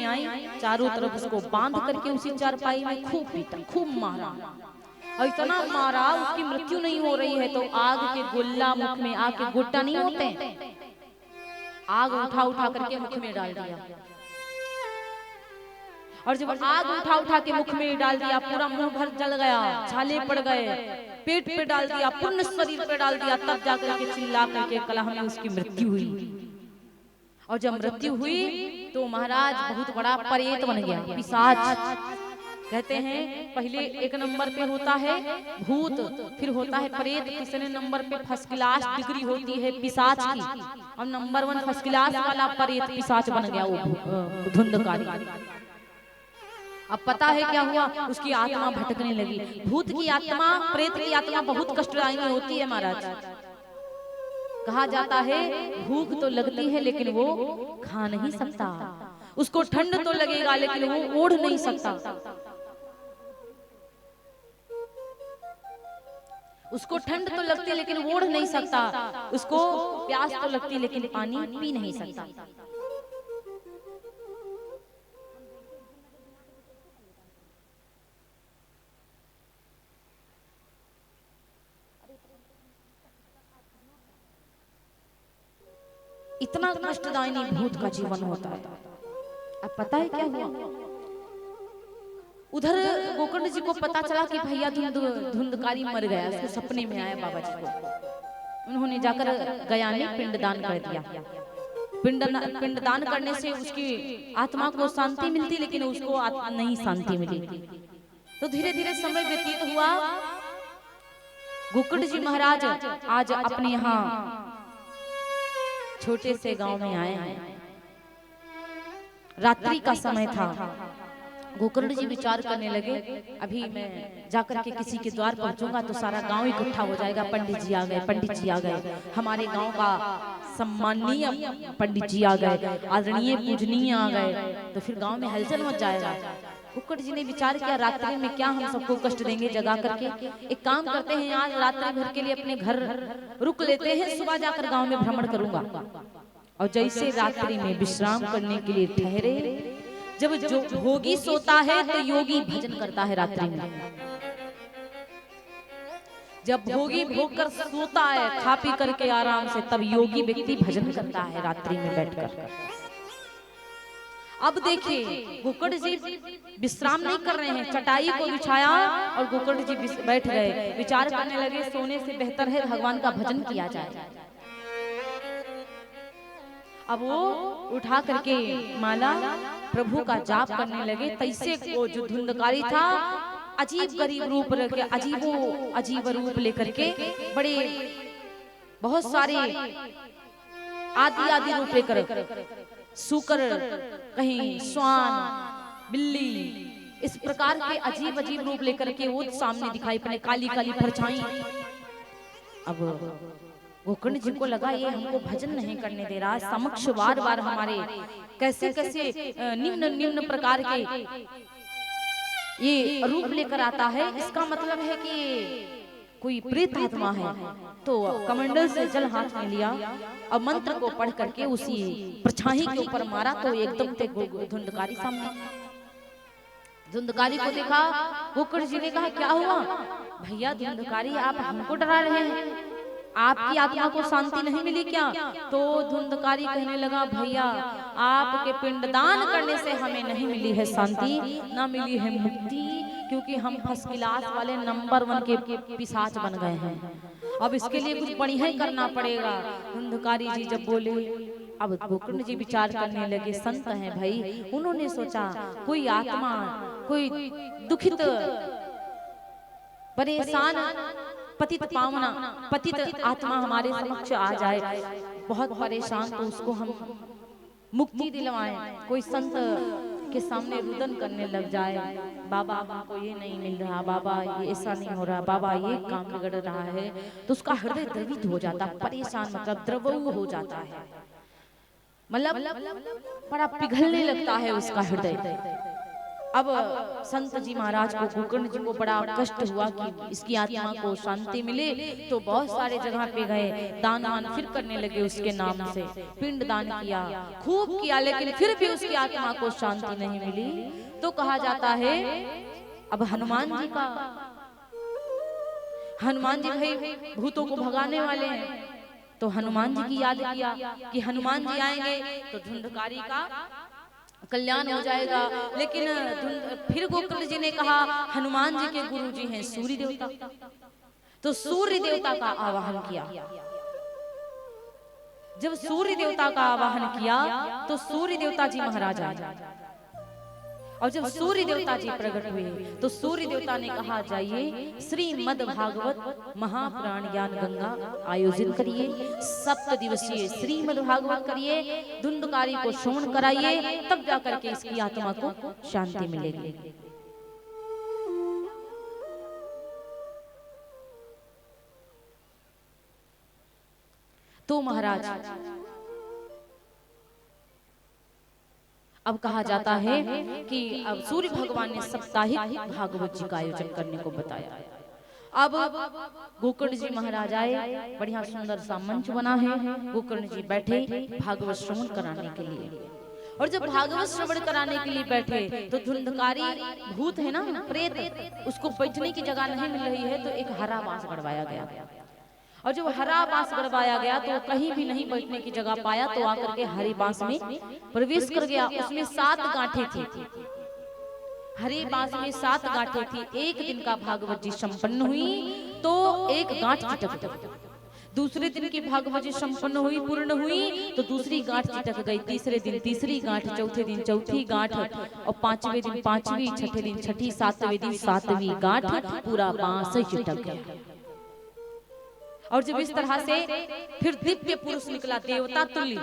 आई, चारों तरफ उसको बांध करके उसी चारपाई में खूब पीटा, खूब मारा, और इतना मारा उसकी मृत्यु नहीं हो रही है तो आग के गोला मुख में, आग के गोटा नहीं होते, आग उठा उठा करके मुख में डाल दिया। और जब आग उठा उठा के मुख में डाल दिया, पूरा मुंह भर जल गया, छाले पड़ गए, पेट पे डाल दिया, पूर्ण शरीर पे डाल दिया, तब जाकर के चिल्ला करके कलह में उसकी मृत्यु हुई। और जब मृत्यु हुई तो महाराज बहुत बड़ा प्रेत बन गया, पिशाच। कहते हैं पहले एक नंबर पे होता है भूत, फिर होता है प्रेत, तीसरे नंबर पे फर्स्ट क्लास डिग्री होती है पिशाच की, और नंबर 1 फर्स्ट क्लास वाला प्रेत पिशाच बन गया वो धुंधकारी। अब पता है क्या हुआ, उसकी आत्मा भटकने लगी। भूत की आत्मा, प्रेत की आत्मा बहुत कष्टदायी होती है महाराज। कहा जाता है भूख तो लगती है लेकिन वो खा नहीं सकता, उसको ठंड तो लगेगा लेकिन वो ओढ़ नहीं सकता, उसको ठंड तो लगती है लेकिन ओढ़ नहीं सकता, उसको प्यास तो लगती है लेकिन पानी पी नहीं सकता। इतना कष्टदायी भूत का जीवन होता है। अब पता है क्या हुआ, उधर गोकर्ण जी को पता चला कि भैया धुंधकारी मर गया, उसको सपने में आया बाबा जी को। उन्होंने जाकर गया में पिंडदान कर दिया। पिंडदान करने से उसकी आत्मा को शांति मिलती, लेकिन उसको नहीं शांति मिली। तो धीरे धीरे समय व्यतीत हुआ। गोकर्ण जी महाराज आज अपने यहाँ छोटे से गांव में आए हैं। रात्रि का समय था। गोकर्ण जी विचार करने लगे, अभी मैं जाकर के किसी के द्वार पहुंचूंगा तो सारा गांव इकट्ठा हो जाएगा, पंडित जी आ गए, पंडित जी आ गए, हमारे गांव का सम्माननीय पंडित जी आ गए, आदरणीय पूजनीय आ गए, तो फिर गांव में हलचल मच जाएगा। गोकर्ण जी ने विचार किया, रात्रि में क्या हम सबको कष्ट देंगे जगा करके, एक काम करते हैं, आज रात्रि भर के लिए अपने घर रुक लेते हैं, सुबह जाकर गांव में भ्रमण करूंगा। और जैसे रात्रि में विश्राम करने के लिए ठहरे, जब जो भोगी सोता है तो योगी भजन करता है रात्रि में। जब भोगी भोग कर सोता है खा पी करके आराम से, तब योगी व्यक्ति भजन करता है रात्रि में बैठकर। अब देखिए गोकर्ण जी विश्राम नहीं कर रहे हैं, चटाई को बिछाया और गोकर्ण जी बैठ गए, विचार करने लगे सोने से बेहतर है भगवान का भजन किया जाए। अब वो उठा करके माला प्रभु का जाप करने लगे। तैसे वो जो धुंधकारी था अजीब गरीब रूप लेकर, अजीब रूप लेकर के, बड़े बहुत सारे आदि रूप लेकर, सूकर, कहीं स्वान, बिल्ली, इस प्रकार के अजीब रूप लेकर के वो सामने दिखाई पड़े, काली काली परछाई। अब गोकर्ण जी को लगा ये हमको भजन नहीं करने दे रहा, समक्ष बार बार हमारे कैसे कैसे निम्न प्रकार के ये रूप लेकर आता है, इसका मतलब है कि कोई प्रेत आत्मा है। तो कमंडल से जल हाथ में लिया और मंत्र को पढ़ करके उसी परछाई के ऊपर मारा, तो एकदम से धुंधकारी सामने। धुंधकारी को देखा, गोकर्ण जी ने कहा क्या हुआ भैया धुंधकारी, आप हमको डरा रहे हैं, आपकी आत्मा को शांति नहीं मिली क्या? तो धुंधकारी कहने लगा, भैया आपके पिंडदान करने से हमें नहीं मिली है शांति, ना मिली है मुक्ति, क्योंकि हम फर्स्ट क्लास वाले नंबर 1 के पिशाच बन गए हैं। अब इसके लिए कुछ बढ़िया ही करना पड़ेगा। धुंधकारी जी जब बोले, अब गोकर्ण जी विचार करने लगे, संत हैं भाई, उन्होंने सोचा कोई आत्मा, कोई दुखित परेशान पतित पावना, पतित आत्मा हमारे समक्ष आ जाए, बहुत परेशान, तो उसको हम मुक्ति दिलवाएं। कोई संत के सामने रुदन करने लग जाए, बाबा हमको ये नहीं मिल रहा, बाबा ये ऐसा नहीं हो रहा, बाबा ये काम बिगड़ रहा है, तो उसका हृदय द्रवित हो जाता, परेशान मतलब द्रवऊ हो जाता है, मतलब बड़ा पिघलने लगता है उसका हृदय। अब संत जी महाराज को, गोकर्ण जी को बड़ा कष्ट हुआ कि इसकी आत्मा को शांति मिले, तो बहुत सारे जगह पे गए, दान वान फिर करने लगे उसके नाम से, पिंड दान किया, खूब किया, लेकिन फिर भी उसकी आत्मा को शांति नहीं मिली। तो कहा जाता है अब हनुमान जी का, हनुमान जी भाई भूतों को भगाने वाले हैं, तो हनुमान जी की याद किया कि हनुमान जी आएंगे तो धुंधकारी का कल्याण हो जाएगा। लेकिन फिर गोकर्ण जी ने कहा हनुमान जी के गुरु जी हैं सूर्य देवता, तो सूर्य देवता का आवाहन किया। जब सूर्य देवता का आवाहन किया तो सूर्य देवता जी महाराज आए, और जब सूर्य देवता जी प्रकट हुए तो सूर्य देवता ने कहा जाइए श्रीमद् भागवत महापुराण ज्ञान गंगा आयोजित करिए, 7 दिवसीय श्रीमद् भागवत करिए, धुंधकारी को श्रवण कराइए, तब जाकर के इसकी आत्मा को शांति मिलेगी। तो महाराज अब कहा जाता है कि अब सूर्य भगवान ने साप्ताहिक भागवत जी का आयोजन करने को बताया। अब गोकर्ण जी महाराज आए, बढ़िया सुंदर सा मंच बना है, गोकर्ण जी बैठे भागवत श्रवण कराने के लिए। और जब भागवत श्रवण कराने के लिए बैठे तो धुंधकारी भूत है ना, प्रेत, उसको बैठने की जगह नहीं मिल रही है, तो एक हरा बांस गड़वाया गया, और जब हरा बांस गड़वाया गया तो कहीं भी नहीं बैठने की जगह पाया, तो आकर के हरे बांस में प्रवेश कर गया। उसमें 7 गांठें थी, हरे बांस में 7 गांठें थी। एक दिन का भागवत जी संपन्न हुई तो एक गांठ चिटक गई, दूसरे दिन की भागवत जी संपन्न हुई, पूर्ण हुई, तो दूसरी गांठ चिटक गई, तीसरे दिन तीसरी गांठ, चौथे दिन चौथी गांठ, और 5वें दिन 5वीं, छठे दिन छठी, 7वें दिन 7वीं गांठ, पूरा बांस चिटक गया। और जब इस तरह से फिर दिव्य पुरुष निकला, देवता तुल्य,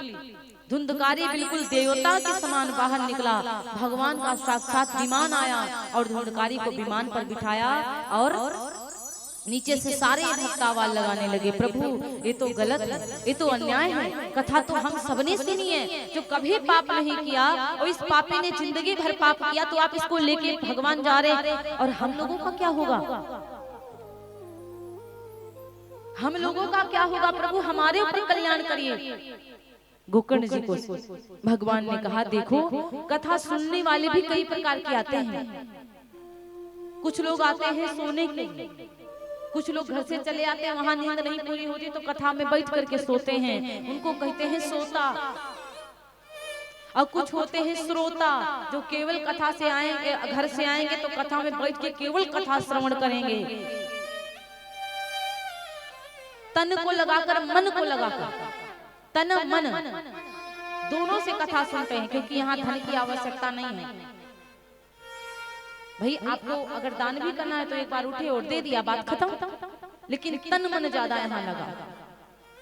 धुंधकारी बिल्कुल देवता के समान बाहर निकला, भगवान का साक्षात विमान आया और धुंधकारी को विमान पर बिठाया, और नीचे से सारे भक्तावाल लगाने लगे, प्रभु ये तो गलत है, ये तो अन्याय है, कथा तो हम सबने सुनी है, जो कभी पाप नहीं किया और इस पापी ने जिंदगी भर पाप किया, तो आप इसको लेके भगवान जा रहे, और हम लोगों का क्या होगा, हम लोगों का क्या होगा, प्रभु हमारे ऊपर कल्याण करिए। गोकर्ण जी को भगवान ने कहा देखो, कथा सुनने वाले भी कई प्रकार के आते हैं, कुछ लोग आते हैं सोने के लिए, कुछ लोग घर से चले आते हैं, वहां नींद नहीं पूरी होती तो कथा में बैठ करके सोते हैं, उनको कहते हैं सोता। और कुछ होते हैं श्रोता, जो केवल कथा से आएंगे, घर से आएंगे तो कथा में बैठ के केवल कथा श्रवण करेंगे, तन को लगाकर मन को लगाकर, तन मन दोनों से कथा सुनते हैं, क्योंकि यहाँ धन की आवश्यकता नहीं है। भाई आपको अगर दान भी करना है तो एक बार उठे और दे दिया, बात खत्म। लेकिन तन मन ज्यादा यहाँ लगा,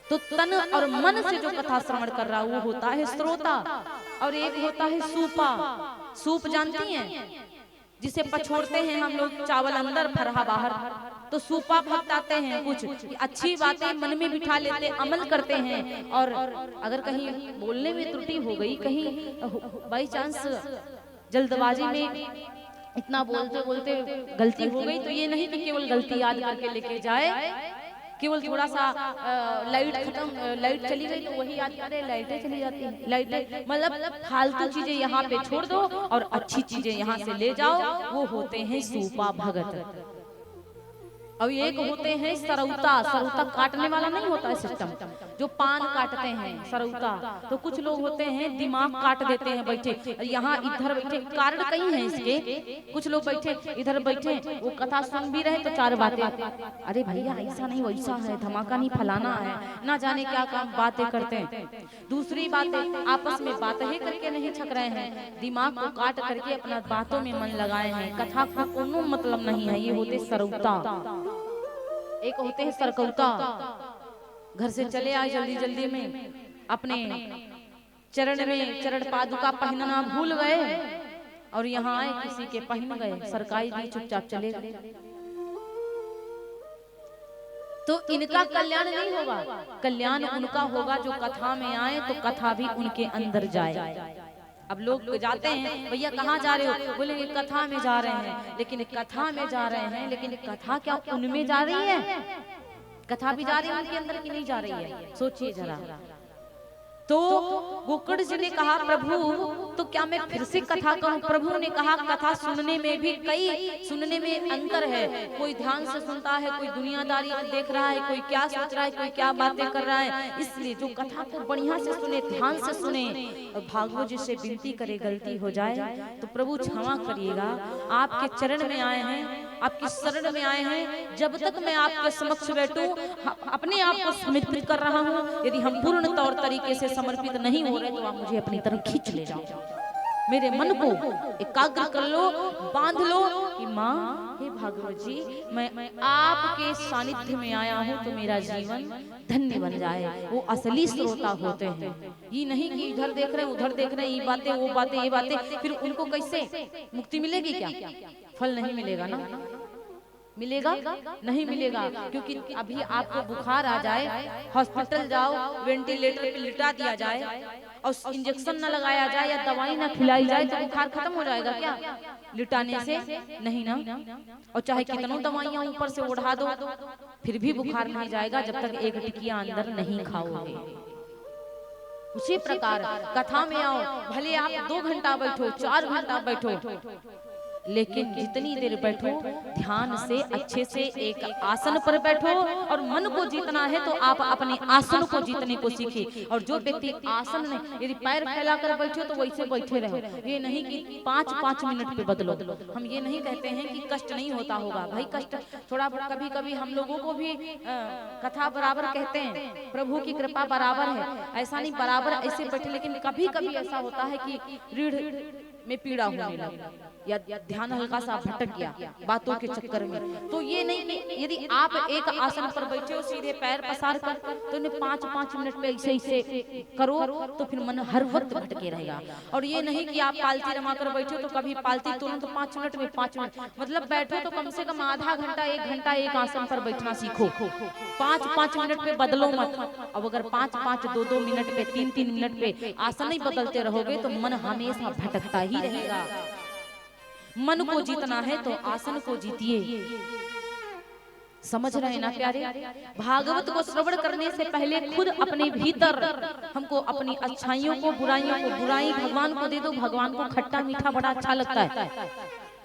तो तन और मन से जो कथा श्रवण कर रहा वो होता है श्रोता, और एक होता है सूपा। सूप जानती हैं, जिसे पछोड़ते हैं हम लोग, चावल अंदर फरहा बाहर, तो सूपा भक्त आते हैं, कुछ अच्छी बातें मन में बिठा लेते, अमल करते हैं, और अगर कहीं बोलने में त्रुटि हो गई, कहीं बाई चांस जल्दबाजी में इतना बोलते बोलते गलती हो गई, तो ये नहीं कि केवल गलती याद करके लेके जाए, केवल थोड़ा सा लाइट खत्म, लाइट चली गई तो वही याद करे, लाइटें चली जाती हैं, लाइटें मतलब फालतू चीजें यहाँ पे छोड़ दो और अच्छी चीजें यहाँ से ले जाओ, वो होते हैं सूपा भगत। और एक होते हैं सरौता। सरौता काटने वाला नहीं होता है सिस्टम, जो पान काटते हैं सरौता। तो कुछ लोग होते हैं दिमाग काट देते हैं बैठे, यहाँ इधर बैठे, कारण कई हैं इसके, कुछ लोग बैठे इधर बैठे, वो कथा सुन भी रहे तो 4 बातें, अरे भैया ऐसा नहीं वैसा है, धमाका नहीं फलाना है, ना जाने क्या काम बातें करते हैं। दूसरी बातें आपस में बातें ही करके नहीं छक रहे हैं, दिमाग को काट करके अपना बातों में मन लगाए हैं, कथा का कोनो मतलब नहीं है। ये होते सरौता। एक होते हैं सरकौता, घर से चले आए जल्दी जल्दी में, अपने चरण में चरण पादुका पहनना भूल गए और यहाँ आए किसी के पहन गए, सरकाई दी, चुपचाप चले गए। तो इनका कल्याण नहीं होगा, कल्याण उनका होगा जो कथा में आए तो कथा भी उनके अंदर जाए। अब लोग जाते हैं, भैया कहाँ जा रहे हो, बोलेंगे कथा में जा रहे हैं, लेकिन कथा में जा रहे हैं, लेकिन कथा क्या उनमें जा रही है? कथा भी जा रही है उनके अंदर की नहीं जा रही है? सोचिए जरा। तो गोकर्ण जी ने कहा प्रभु तो क्या मैं फिर से कथा करूं? प्रभु ने कहा कथा सुनने में भी सुनने में अंतर है। कोई ध्यान से सुनता है, कोई दुनियादारी देख रहा है, कोई क्या सोच रहा है, कोई क्या बातें कर रहा है। इसलिए जो कथा को बढ़िया से सुने, ध्यान से सुने, और भागवत जी से विनती करे गलती हो जाए तो प्रभु क्षमा करिएगा। आपके चरण में आए हैं, आपकी शरण में आए हैं, जब तक मैं आपके समक्ष बैठूं अपने आप को समर्पित कर रहा हूं। यदि हम पूर्ण तौर तरीके से समर्पित नहीं हो रहे तो आप मुझे अपनी तरफ खींच ले जाओ, मेरे मन को एकाग्र कर लो, बांध लो कि माँ हे भागवत जी मैं आपके सानिध्य में आया हूँ तो मेरा जीवन धन्य बन जाए। वो असली श्रोता होते हैं, ये नहीं कि इधर देख रहे हैं उधर देख रहे हैं, ये बातें वो बातें ये बातें, फिर उनको कैसे मुक्ति मिलेगी? क्या फल नहीं मिलेगा ना? मिलेगा नहीं मिलेगा, क्योंकि अभी आपको बुखार आ जाए, हॉस्पिटल जाओ, वेंटिलेटर पे लिटा दिया जाए और इंजेक्शन ना लगाया जाए या दवाई ना खिलाई जाए तो बुखार खत्म हो जाएगा क्या? लिटाने से नहीं ना। और चाहे कितनों दवाइयां ऊपर से उड़ा दो फिर भी बुखार नहीं जाएगा जब तक एक टिकिया अंदर नहीं खाओगे। उसी प्रकार कथा में आओ, भले आप 2 घंटा बैठो, 4 घंटा बैठो, लेकिन जितनी देर बैठो ध्यान से अच्छे से एक आसन पर बैठो, और मन को जीतना है तो आप अपने आसन को जीतने को सीखे। और जो व्यक्ति आसन में यदि पैर फैलाकर बैठे तो वैसे बैठे रहो, ये नहीं कि 5-5 मिनट पे बदलो। हम ये नहीं कहते हैं कि कष्ट नहीं होता होगा, भाई कष्ट थोड़ा कभी कभी हम लोगों को भी कथा बराबर कहते हैं, प्रभु की कृपा बराबर है, ऐसा नहीं बराबर ऐसे बैठे, लेकिन कभी कभी ऐसा होता है कि रीढ़ में पीड़ा होने लगी या ध्यान हल्का सा भटक गया बातों के चक्कर में। तो ये नहीं कि यदि आप एक आसन पर बैठे हो सीधे पैर पसार कर तो इन्हें 5-5 मिनट में ऐसे करो तो फिर मन हर वक्त भटके रहेगा। और ये नहीं कि आप पालती रमा कर बैठे हो तो कभी पालती तुरंत 5 मिनट में 5 मिनट, मतलब बैठो तो कम से कम आधा घंटा 1 घंटा एक आसन पर बैठना सीखो। 5-5 मिनट पे बदलो मत। अब अगर 5-5, 2-2 मिनट पे, 3-3 मिनट पे आसन ही बदलते रहोगे तो मन हमेशा भटकता ही रहेगा। मन को जीतना है तो आसन को जीतिए। समझ रहे हैं ना प्यारे? भागवत को श्रवण करने से पहले खुद अपने भीतर हमको अपनी अच्छाइयों को, बुराइयों को, बुराई भगवान को दे दो। भगवान को खट्टा मीठा बड़ा अच्छा लगता है,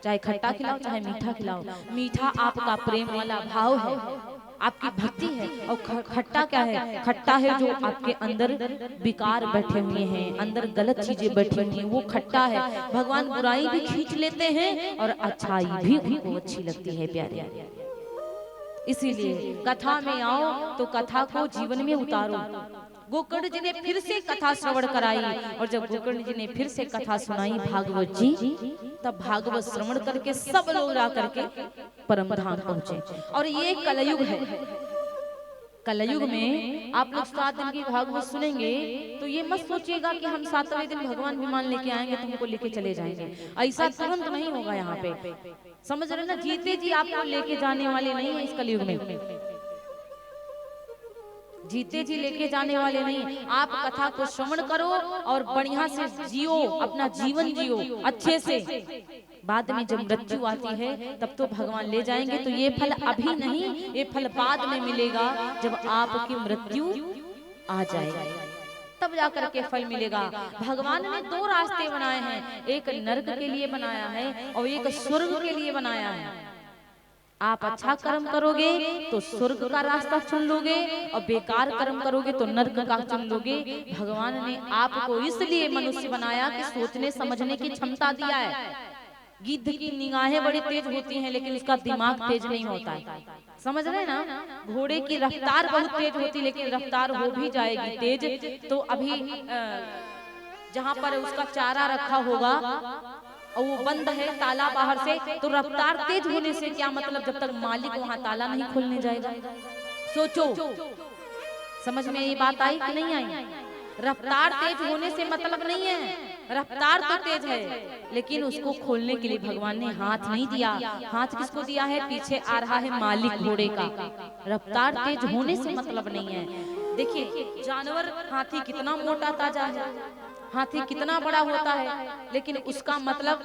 चाहे खट्टा खिलाओ चाहे मीठा खिलाओ। मीठा आपका प्रेम वाला भाव है, आपकी भक्ति है, और खट्टा क्या है? खट्टा है जो आपके अंदर विकार बैठे हुए हैं, अंदर गलत चीजें बैठी हुई हैं, वो खट्टा है। भगवान बुराई भी खींच लेते हैं और अच्छाई भी उनको अच्छी लगती है प्यारे। इसीलिए कथा में आओ तो कथा को जीवन में उतारो। गोकर्ण जी ने फिर से कथा श्रवण कराई, और जब गोकर्ण जी ने फिर से कथा सुनाई भागवत जी, तब भागवत श्रवण करके सब लोग रा करके परम धाम पहुंचे। और ये कलयुग है, कलयुग में आप लोग 7 दिन की भागवत सुनेंगे तो ये मत सोचिएगा कि हम 7वें दिन भगवान विमान लेके आएंगे तो हमको लेके चले जाएंगे, ऐसा तुरंत नहीं होगा यहाँ पे। समझ रहे ना? जीते जी आपको लेके जाने वाले नहीं है इस कलयुग में, जीते जी लेके जाने वाले नहीं। आप कथा को श्रवण करो और बढ़िया से जियो, अपना जीवन जियो अच्छे से। बाद में जब मृत्यु आती है तब तो भगवान ले जाएंगे, तो ये फल अभी नहीं, ये फल बाद में मिलेगा जब आपकी मृत्यु आ जाएगी, तब जाकर के फल मिलेगा। भगवान ने 2 रास्ते बनाए हैं, एक नरक के लिए बनाया है और एक स्वर्ग के लिए बनाया है। आप अच्छा कर्म करोगे तो स्वर्ग का रास्ता चुन लोगे, और बेकार कर्म करोगे तो नरक का चुन लोगे। भगवान ने आपको इसलिए मनुष्य बनाया कि सोचने समझने की क्षमता दिया है। गिद्ध की निगाहें बड़ी तेज होती हैं लेकिन उसका दिमाग तेज नहीं होता है, समझ रहे ना? घोड़े की रफ्तार बहुत तेज होती लेकिन रफ्तार हो भी जाएगी तेज तो अभी जहाँ पर उसका चारा रखा होगा और वो बंद है ताला बाहर से, तो रफ्तार तेज होने से क्या मतलब जब तक मालिक वहाँ ताला नहीं खोलने जाएगा। सोचो, समझ में ये बात आई कि नहीं आई? रफ्तार तेज होने से मतलब नहीं है, रफ्तार तो तेज है लेकिन उसको खोलने के लिए भगवान ने हाथ नहीं दिया। हाथ किसको दिया है? पीछे आ रहा है मालिक घोड़े का। रफ्तार तेज होने से मतलब नहीं है। देखिए जानवर, हाथी कितना मोटा ताजा है, हाथी कितना बड़ा होता है, लेकिन उसका मतलब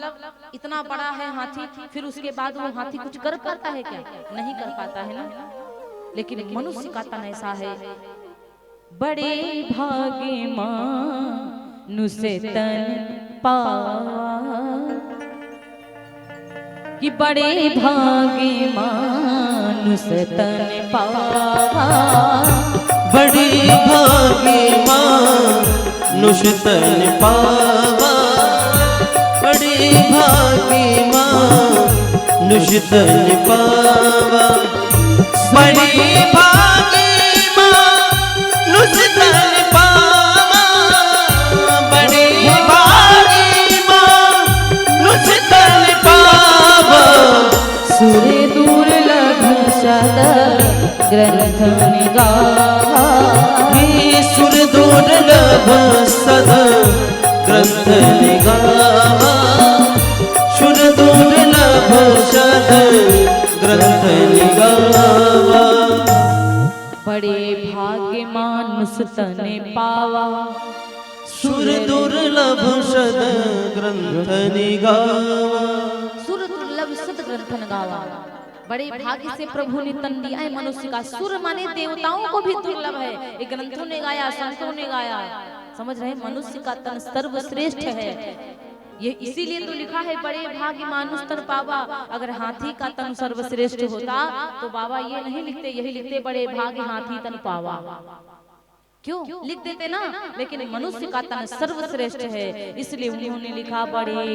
इतना बड़ा है हाथी, फिर उसके बाद वो हाथी कुछ कर पाता है क्या? नहीं कर पाता है ना। लेकिन मनुष्य का तन ऐसा है, बड़े भागे मानुष तन पावा, कि बड़े भागे मानुष तन पावा, बड़े भागे मानुष तन पावा, बड़े भागे मानुष तन पावा, बड़े भागे मानुष तन पावा, बड़े भागे मानुष तन पावा, सुर दुर्लभ शद ग्रंथ निगावा, सुर दुर्लभ सद ग्रंथ निगावा, सुर दुर्लभ सद ग्रंथ निगावा, बड़े भाग्य मानुष तने पावा, सुर दुर्लभ सद ग्रंथ निगावा, सुर दुर्लभ सद ग्रंथ निगावा। बड़े भाग्य से प्रभु ने तन दिया है मनुष्य का। सुर माने देवताओं को भी दुर्लभ है, ये ग्रंथों ने गाया, संतों ने गाया। समझ रहे, मनुष्य का तन सर्वश्रेष्ठ है, ये इसीलिए तो लिखा है बड़े भाग्य मानुष तन पावा। अगर हाथी का तन सर्वश्रेष्ठ होता तो बाबा ये नहीं लिखते, यही लिखते बड़े भाग्य हाथी तन पावा। क्यों लिख देते ना, लेकिन मनुष्य का तन सर्वश्रेष्ठ है, इसलिए उन्होंने लिखा बड़े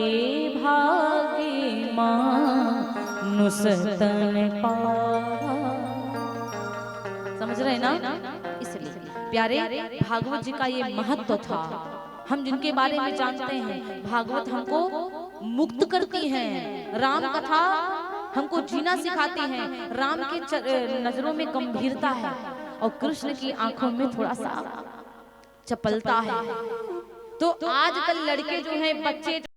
भाग्य मानुष तन पावा। समझ रहे ना, इसलिए प्यारे भागवत जी का ये महत्व था। हम जिनके बारे में जानते हैं, भागवत हमको मुक्त करती हैं, राम कथा हमको जीना सिखाती हैं। राम के नजरों में गंभीरता है और कृष्ण की आंखों में थोड़ा सा चपलता है। तो आजकल लड़के जो हैं, बच्चे